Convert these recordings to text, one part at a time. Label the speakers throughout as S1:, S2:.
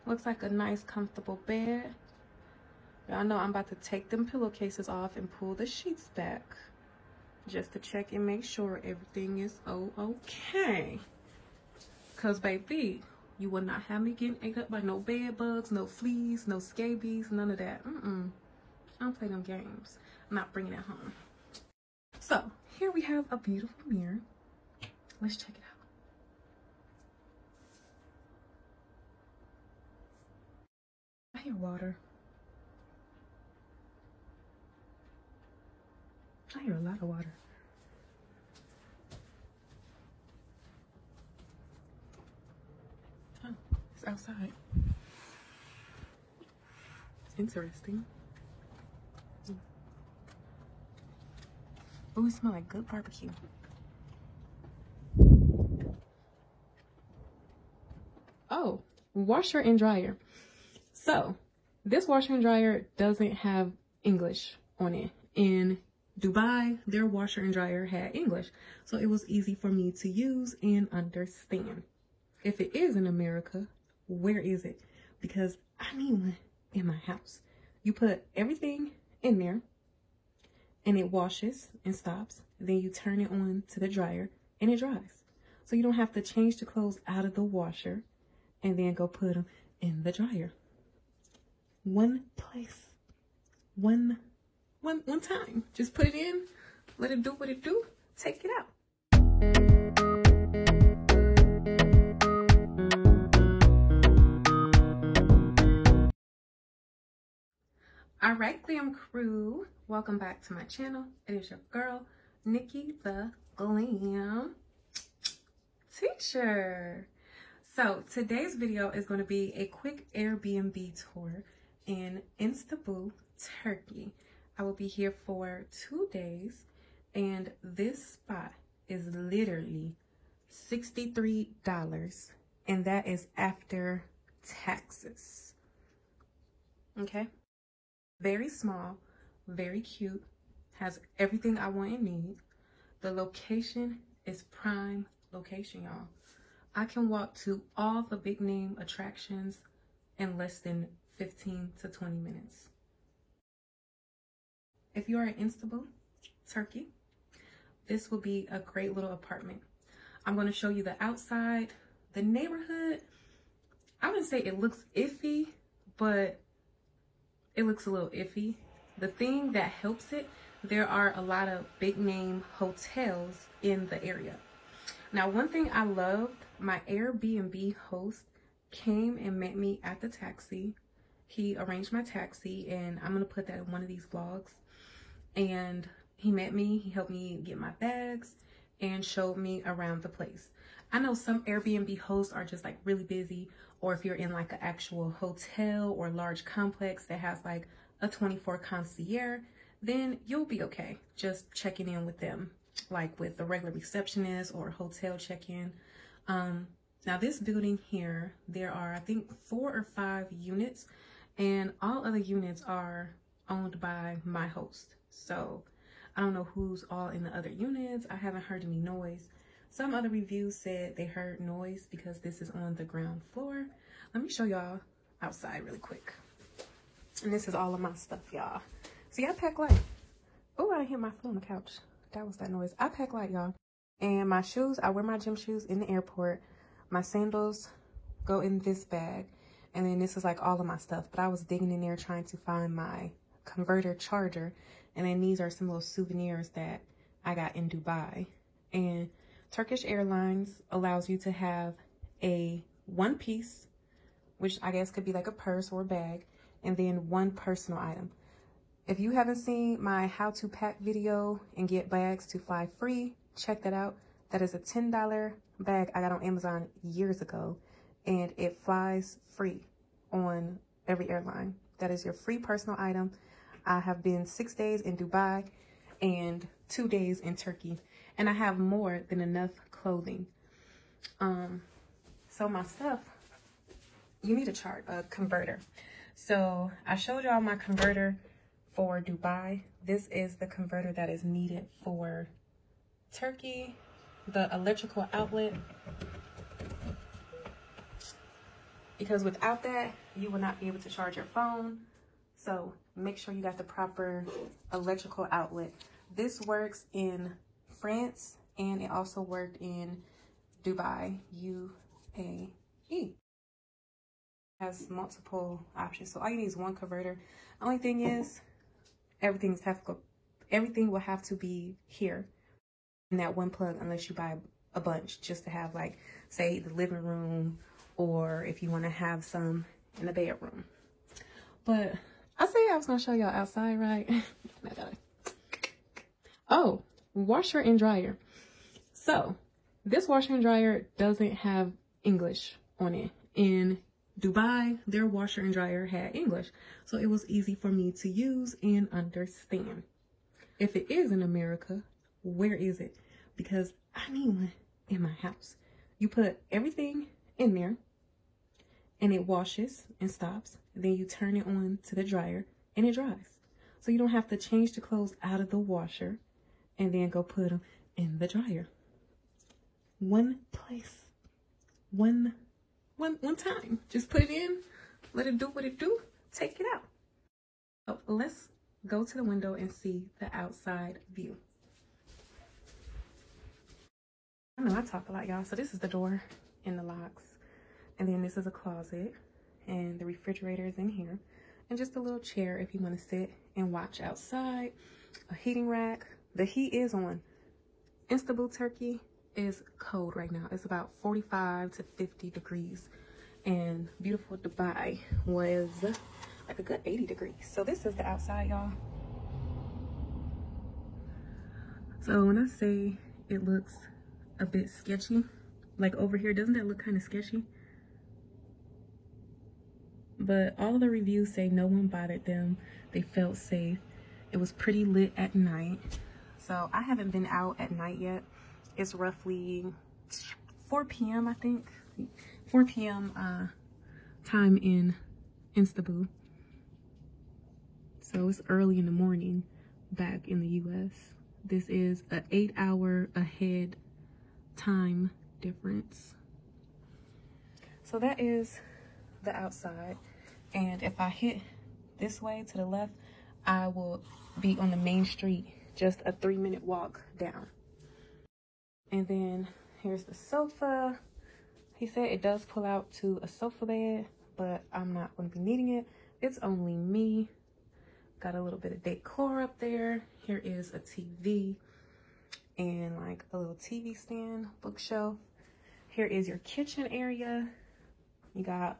S1: Looks like a nice comfortable bed. Y'all know I'm about to take them pillowcases off and pull the sheets back just to check and make sure everything is okay. Cause baby, you will not have me getting ate up by no bed bugs, no fleas, no scabies, none of that. I don't play them games. I'm not bringing it home. So here we have a beautiful mirror. Let's check it out. I hear water. I hear a lot of water. Oh, it's outside. It's interesting. Oh, it smells like good barbecue. Oh, washer and dryer. So this washer and dryer doesn't have English on it. In Dubai, their washer and dryer had English, so it was easy for me to use and understand. If it is in America, where is it? Because I need one in my house. You put everything in there and it washes and stops. Then you turn it on to the dryer and it dries. So you don't have to change the clothes out of the washer and then go put them in the dryer. One place, one time. Just put it in, let it do what it do, take it out. All right, Glam Crew, welcome back to my channel. It is your girl, Nikki the Glam Teacher. So today's video is going to be a quick Airbnb tour in Istanbul, Turkey. I will be here for 2 days, and this spot is literally $63, and that is after taxes. Okay, very small, very cute, has everything I want and need. The location is prime location, y'all. I can walk to all the big name attractions in less than 15 to 20 minutes. If you are in Istanbul, Turkey, this will be a great little apartment. I'm going to show you the outside. The neighborhood, I wouldn't say it looks iffy, but it looks a little iffy. The thing that helps it, there are a lot of big name hotels in the area. Now, one thing I loved, my Airbnb host came and met me at the taxi. He arranged my taxi, and I'm going to put that in one of these vlogs. And he met me, he helped me get my bags, and showed me around the place. I know some Airbnb hosts are just like really busy, or if you're in like an actual hotel or large complex that has like a 24 concierge, then you'll be okay just checking in with them, like with the regular receptionist or hotel check-in. Now this building here, there are I think 4 or 5 units, and all other units are owned by my host. So I don't know who's all in the other units. I haven't heard any noise. Some other reviews said they heard noise because this is on the ground floor. Let me show y'all outside really quick. And this is all of my stuff, y'all. See, I pack light. Oh, I hit my foot on the couch. That was that noise. I pack light, y'all. And my shoes, I wear my gym shoes in the airport. My sandals go in this bag. And then this is like all of my stuff. But I was digging in there trying to find my converter charger. And then these are some little souvenirs that I got in Dubai. And Turkish Airlines allows you to have a one piece, which I guess could be like a purse or a bag, and then one personal item. If you haven't seen my how to pack video and get bags to fly free, check that out. That is a $10 bag I got on Amazon years ago, and it flies free on every airline. That is your free personal item. I have been 6 days in Dubai and 2 days in Turkey, and I have more than enough clothing. So my stuff, you need a converter. So I showed y'all my converter for Dubai. This is the converter that is needed for Turkey. The electrical outlet because without that, you will not be able to charge your phone. So make sure you got the proper electrical outlet. This works in France and it also worked in Dubai, UAE. Has multiple options. So all you need is one converter. Only thing is everything will have to be here in that one plug unless you buy a bunch just to have, like, say the living room, or if you want to have some in the bedroom. But I say I was gonna show y'all outside, right? Oh, washer and dryer. So this washer and dryer doesn't have English on it. In Dubai, their washer and dryer had English, so it was easy for me to use and understand. If it is in America, where is it? Because I need one in my house. You put everything in there and it washes and stops. Then you turn it on to the dryer and it dries. So you don't have to change the clothes out of the washer and then go put them in the dryer. One place, one time. Just put it in, let it do what it do, take it out. So let's go to the window and see the outside view. I know I talk a lot, y'all. So this is the door and the locks. And then this is a closet. And the refrigerator is in here. And just a little chair if you want to sit and watch outside. A heating rack. The heat is on. Istanbul, Turkey is cold right now. It's about 45 to 50 degrees. And beautiful Dubai was like a good 80 degrees. So this is the outside, y'all. So when I say it looks a bit sketchy, like over here, doesn't that look kind of sketchy? But all of the reviews say no one bothered them. They felt safe. It was pretty lit at night. So I haven't been out at night yet. It's roughly 4 p.m. I think. 4 p.m. Time in Istanbul. So it's early in the morning back in the U.S. This is an 8-hour ahead time difference. So that is the outside. And if I hit this way to the left, I will be on the main street, just a 3-minute walk down. And then here's the sofa. He said it does pull out to a sofa bed, but I'm not going to be needing it. It's only me. Got a little bit of decor up there. Here is a TV and like a little TV stand, bookshelf. Here is your kitchen area. You got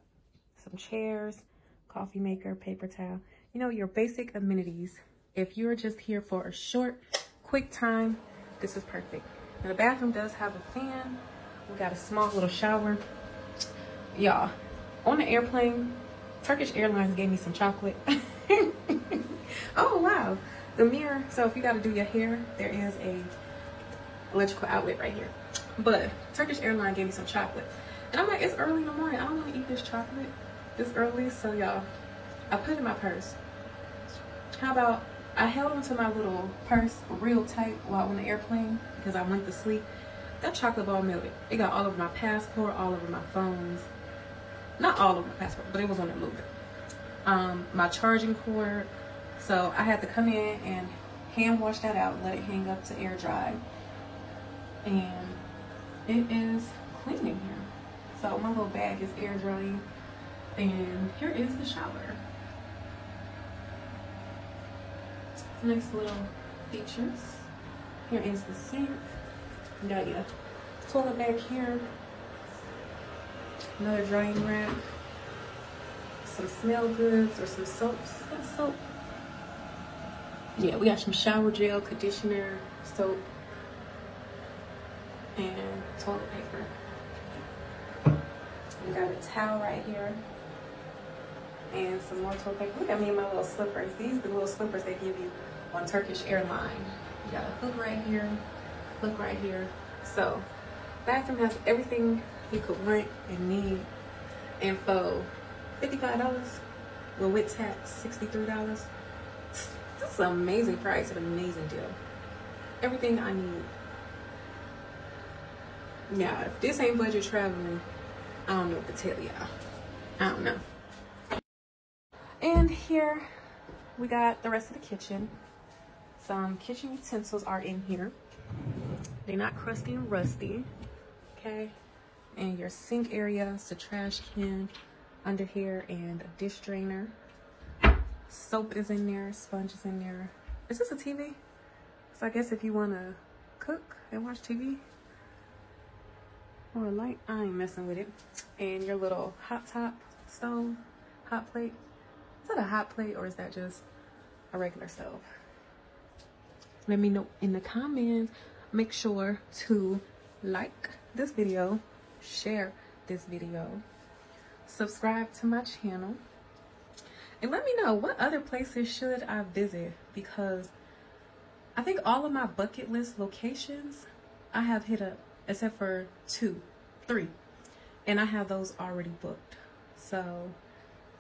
S1: some chairs, coffee maker, paper towel. You know, your basic amenities. If you're just here for a short, quick time, this is perfect. Now the bathroom does have a fan. We got a small little shower. Y'all, on the airplane, Turkish Airlines gave me some chocolate. Oh wow, the mirror. So if you got to do your hair, there is a electrical outlet right here. But Turkish Airlines gave me some chocolate. And I'm like, it's early in the morning. I don't want to eat this chocolate this early. So y'all, I put it in my purse. How about I held onto my little purse real tight while on the airplane because I went to sleep. That chocolate ball melted. It got all over my passport, all over my phones. Not all over my passport, but it was on the movie. My charging cord. So I had to come in and hand wash that out and let it hang up to air dry. And it is clean in here. So my little bag is air drying. And here is the shower. Nice little features. Here is the sink. You got your toilet back here. Another drying rack. Some smell goods or some soaps. That's soap. Yeah, we got some shower gel, conditioner, soap, and toilet paper. We got a towel right here. And some more toilet paper. Look at me and my little slippers. These are the little slippers they give you on Turkish Airlines. You got a hook right here, hook right here. So, bathroom has everything you could want and need. And for $55, well, with tax, $63. This is an amazing price, an amazing deal. Everything I need. Yeah, if this ain't budget traveling, I don't know what to tell y'all. I don't know. And here we got the rest of the kitchen. Some kitchen utensils are in here. They're not crusty and rusty. Okay. And your sink area, it's a trash can under here, and a dish drainer. Soap is in there, sponge is in there. Is this a TV? So I guess if you want to cook and watch TV or a light, I ain't messing with it. And your little hot top stove, hot plate. Is that a hot plate or is that just a regular stove? Let me know in the comments. Make sure to like this video, share this video, subscribe to my channel, and let me know what other places should I visit, because I think all of my bucket list locations I have hit up except for 2, 3, and I have those already booked. So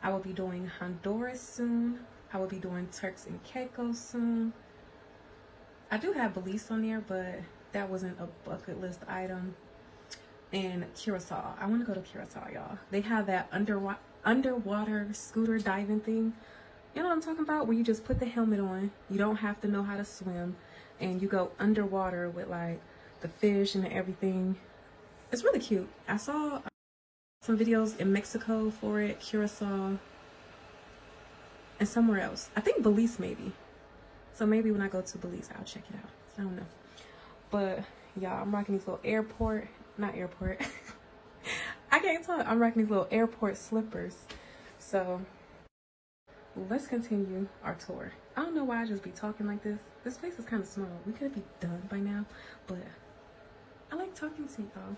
S1: I will be doing Honduras soon. I will be doing Turks and Caicos soon. I do have Belize on there, but that wasn't a bucket list item. And Curacao. I want to go to Curacao, y'all. They have that underwater scooter diving thing. You know what I'm talking about? Where you just put the helmet on. You don't have to know how to swim. And you go underwater with like the fish and everything. It's really cute. I saw some videos in Mexico for it, Curacao, and somewhere else. I think Belize maybe. So maybe when I go to Belize, I'll check it out. I don't know. But y'all, I'm rocking these little I can't talk. I'm rocking these little airport slippers. So let's continue our tour. I don't know why I just be talking like this. This place is kind of small. We could be done by now, but I like talking to y'all.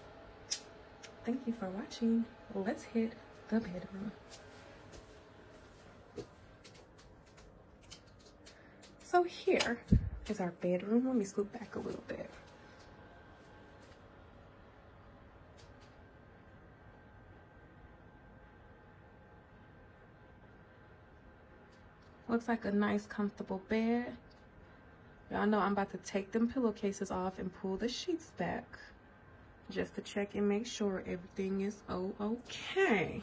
S1: Thank you for watching. Let's hit the bedroom. So here is our bedroom. Let me scoot back a little bit. Looks like a nice comfortable bed. Y'all know I'm about to take them pillowcases off and pull the sheets back just to check and make sure everything is okay.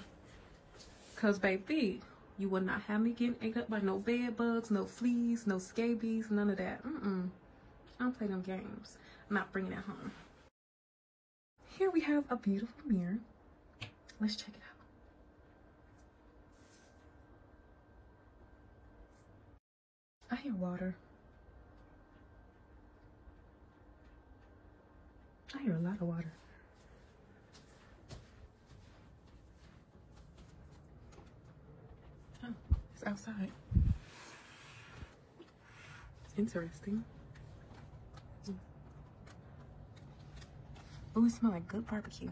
S1: Cause baby, you will not have me getting ate up by no bed bugs, no fleas, no scabies, none of that. I don't play them games. I'm not bringing it home. Here we have a beautiful mirror. Let's check it out. I hear water. I hear a lot of water. Oh, it's outside. It's interesting. Oh, it smells like good barbecue.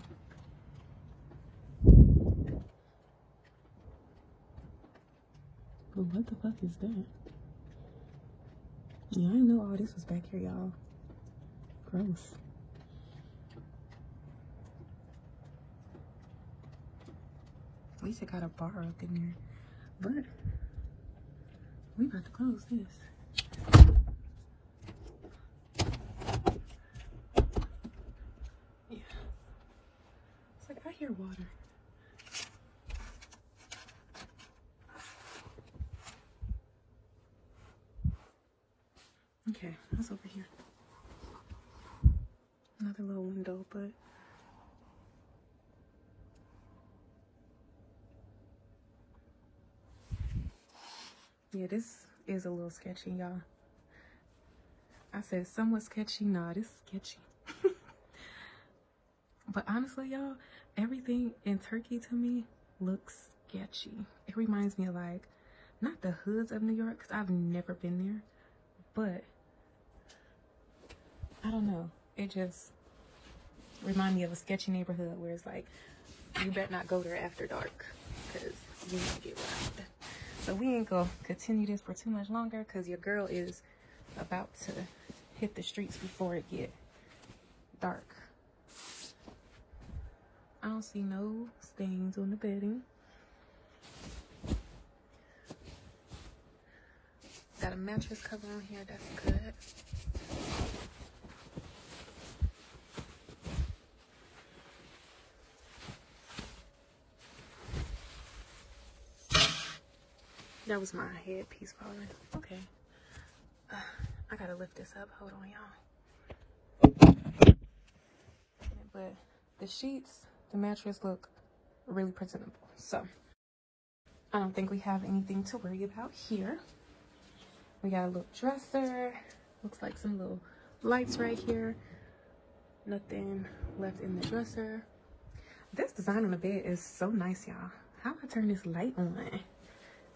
S1: But what the fuck is that? Yeah, I didn't know all this was back here, y'all. Gross. At least it got a bar up in there. But we about to close this. Yeah. It's like I hear water. Okay, what's over here? Another little window, but yeah, this is a little sketchy, y'all. I said somewhat sketchy. Nah, this is sketchy. But honestly, y'all, everything in Turkey to me looks sketchy. It reminds me of like, not the hoods of New York, because I've never been there, but I don't know. It just reminds me of a sketchy neighborhood where it's like, you better not go there after dark because you might get robbed. So we ain't gonna continue this for too much longer because your girl is about to hit the streets before it get dark. I don't see no stains on the bedding. Got a mattress cover on here, that's good. That was my headpiece falling. Okay. I gotta lift this up. Hold on, y'all. But the sheets, the mattress look really presentable. So I don't think we have anything to worry about here. We got a little dresser. Looks like some little lights right here. Nothing left in the dresser. This design on the bed is so nice, y'all. How do I turn this light on?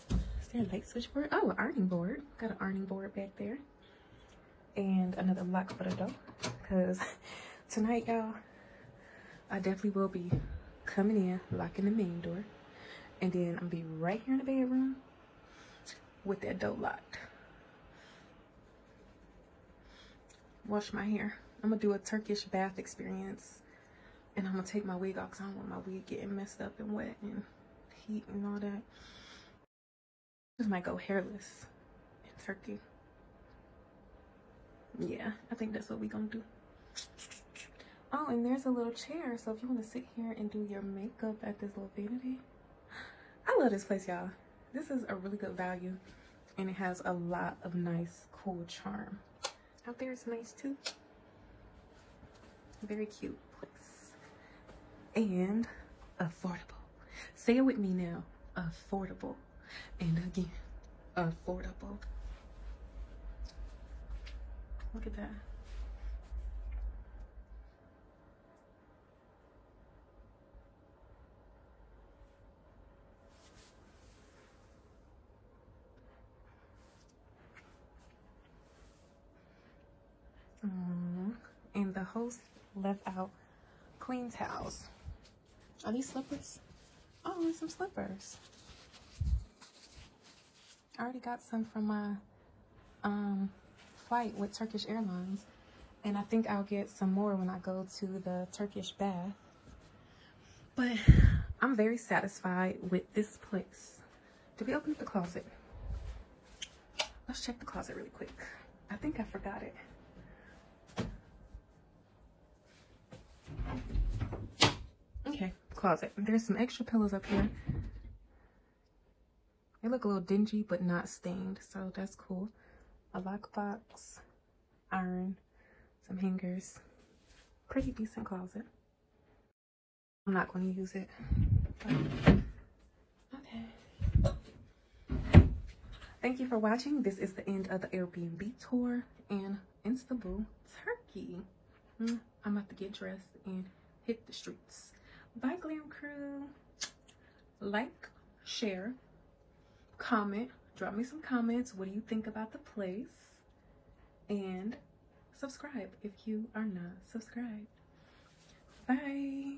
S1: Is there a light switchboard? Oh, an ironing board. Got an ironing board back there. And another lock for the door. Because tonight, y'all, I definitely will be coming in, locking the main door. And then I'm going to be right here in the bedroom with that door locked. Wash my hair. I'm going to do a Turkish bath experience. And I'm going to take my wig off because I don't want my wig getting messed up and wet and heat and all that. Just might go hairless in Turkey. Yeah, I think that's what we're going to do. Oh, and there's a little chair. So if you want to sit here and do your makeup at this little vanity. I love this place, y'all. This is a really good value. And it has a lot of nice, cool charm. Out there is nice too. Very cute place. And affordable. Say it with me now. Affordable. And again, affordable. Look at that. And the host left out clean towels. Are these slippers? Oh, there's some slippers. I already got some from my flight with Turkish Airlines. And I think I'll get some more when I go to the Turkish bath. But I'm very satisfied with this place. Did we open up the closet? Let's check the closet really quick. I think I forgot it. Okay, closet. There's some extra pillows up here. They look a little dingy, but not stained, so that's cool. A lockbox, iron, some hangers. Pretty decent closet. I'm not going to use it. Okay. Thank you for watching. This is the end of the Airbnb tour in Istanbul, Turkey. I'm about to get dressed and hit the streets. Bye, Glam Crew. Like, share, comment, drop me some comments. What do you think about the place? And subscribe if you are not subscribed. Bye.